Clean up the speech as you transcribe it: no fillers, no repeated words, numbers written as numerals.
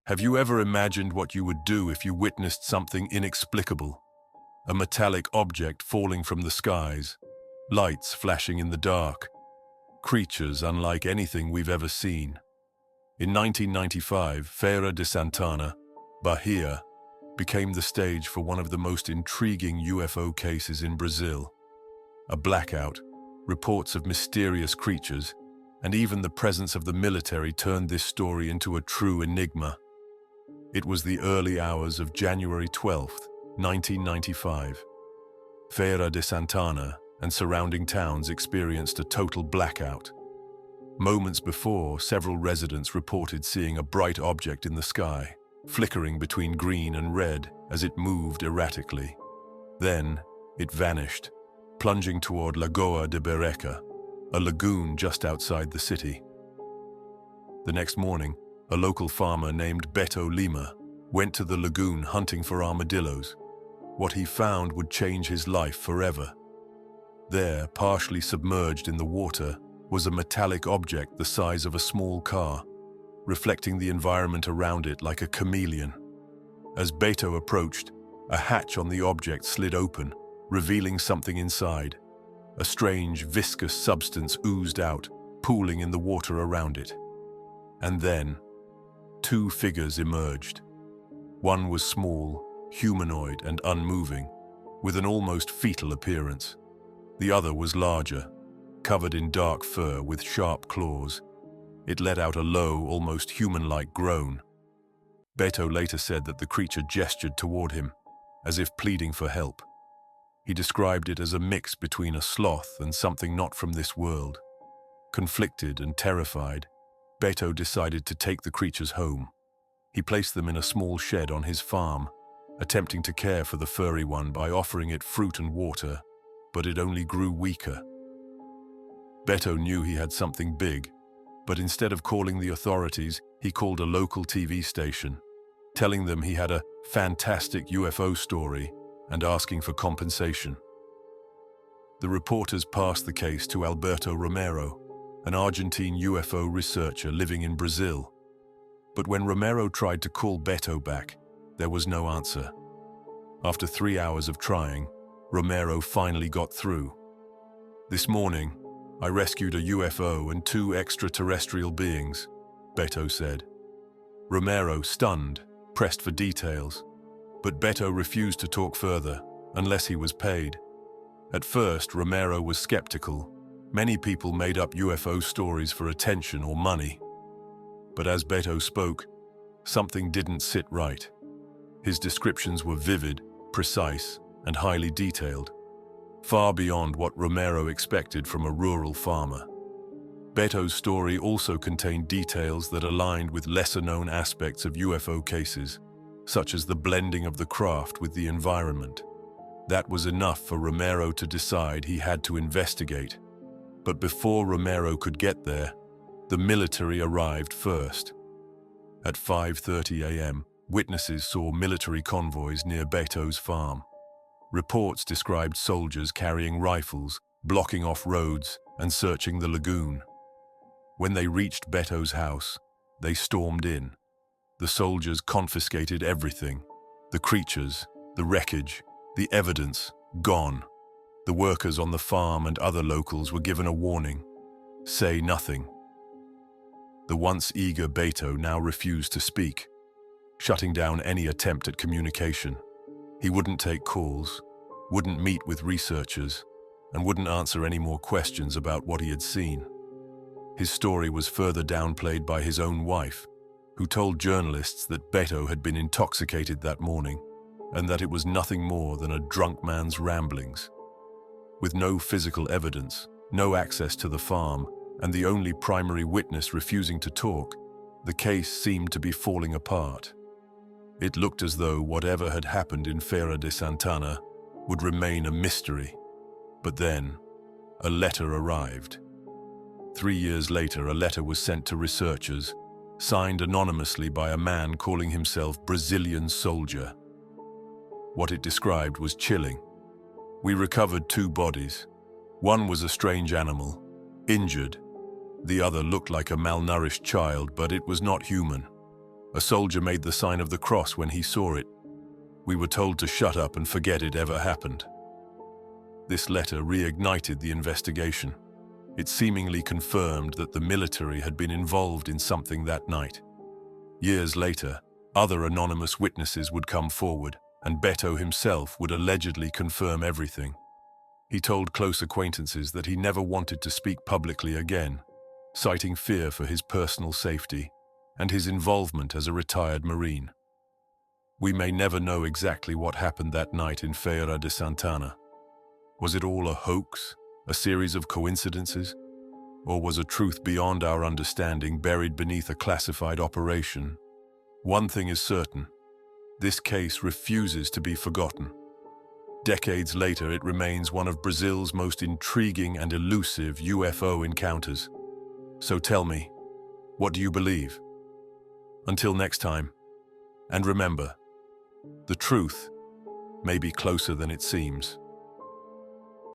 Have you ever imagined what you would do if you witnessed something inexplicable? A metallic object falling from the skies, lights flashing in the dark, creatures unlike anything we've ever seen. In 1995, Feira de Santana, Bahia, became the stage for one of the most intriguing UFO cases in Brazil. A blackout, reports of mysterious creatures, and even the presence of the military turned this story into a true enigma. It was the early hours of January 12, 1995. Feira de Santana and surrounding towns experienced a total blackout. Moments before, several residents reported seeing a bright object in the sky, flickering between green and red as it moved erratically. Then, it vanished, plunging toward Lagoa de Bereca, a lagoon just outside the city. The next morning, a local farmer named Beto Lima went to the lagoon hunting for armadillos. What he found would change his life forever. There, partially submerged in the water, was a metallic object the size of a small car, reflecting the environment around it like a chameleon. As Beto approached, a hatch on the object slid open, revealing something inside. A strange, viscous substance oozed out, pooling in the water around it. And then, two figures emerged. One was small, humanoid and unmoving, with an almost fetal appearance. The other was larger, covered in dark fur with sharp claws. It let out a low, almost human-like groan. Beto later said that the creature gestured toward him, as if pleading for help. He described it as a mix between a sloth and something not from this world. Conflicted and terrified, Beto decided to take the creatures home. He placed them in a small shed on his farm, attempting to care for the furry one by offering it fruit and water, but it only grew weaker. Beto knew he had something big, but instead of calling the authorities, he called a local TV station, telling them he had a fantastic UFO story and asking for compensation. The reporters passed the case to Alberto Romero, an Argentine UFO researcher living in Brazil. But when Romero tried to call Beto back, there was no answer. After 3 hours of trying, Romero finally got through. "This morning, I rescued a UFO and 2 extraterrestrial beings," Beto said. Romero, stunned, pressed for details, but Beto refused to talk further, unless he was paid. At first, Romero was skeptical. Many people made up UFO stories for attention or money. But as Beto spoke, something didn't sit right. His descriptions were vivid, precise, and highly detailed, far beyond what Romero expected from a rural farmer. Beto's story also contained details that aligned with lesser-known aspects of UFO cases, such as the blending of the craft with the environment. That was enough for Romero to decide he had to investigate. But before Romero could get there, the military arrived first. At 5:30 a.m., witnesses saw military convoys near Beto's farm. Reports described soldiers carrying rifles, blocking off roads, and searching the lagoon. When they reached Beto's house, they stormed in. The soldiers confiscated everything: the creatures, the wreckage, the evidence, gone. The workers on the farm and other locals were given a warning: say nothing. The once eager Beto now refused to speak, shutting down any attempt at communication. He wouldn't take calls, wouldn't meet with researchers, and wouldn't answer any more questions about what he had seen. His story was further downplayed by his own wife, who told journalists that Beto had been intoxicated that morning and that it was nothing more than a drunk man's ramblings. With no physical evidence, no access to the farm, and the only primary witness refusing to talk, the case seemed to be falling apart. It looked as though whatever had happened in Feira de Santana would remain a mystery. But then, a letter arrived. 3 years later, a letter was sent to researchers, signed anonymously by a man calling himself Brazilian Soldier. What it described was chilling. "We recovered 2 bodies. One was a strange animal, injured. The other looked like a malnourished child, but it was not human. A soldier made the sign of the cross when he saw it. We were told to shut up and forget it ever happened. This letter reignited the investigation. It seemingly confirmed that the military had been involved in something that night. Years later, other anonymous witnesses would come forward, and Beto himself would allegedly confirm everything. He told close acquaintances that he never wanted to speak publicly again, citing fear for his personal safety and his involvement as a retired Marine. We may never know exactly what happened that night in Feira de Santana. Was it all a hoax, a series of coincidences? Or was a truth beyond our understanding buried beneath a classified operation? One thing is certain: this case refuses to be forgotten. Decades later, it remains one of Brazil's most intriguing and elusive UFO encounters. So tell me, what do you believe? Until next time, and remember, the truth may be closer than it seems.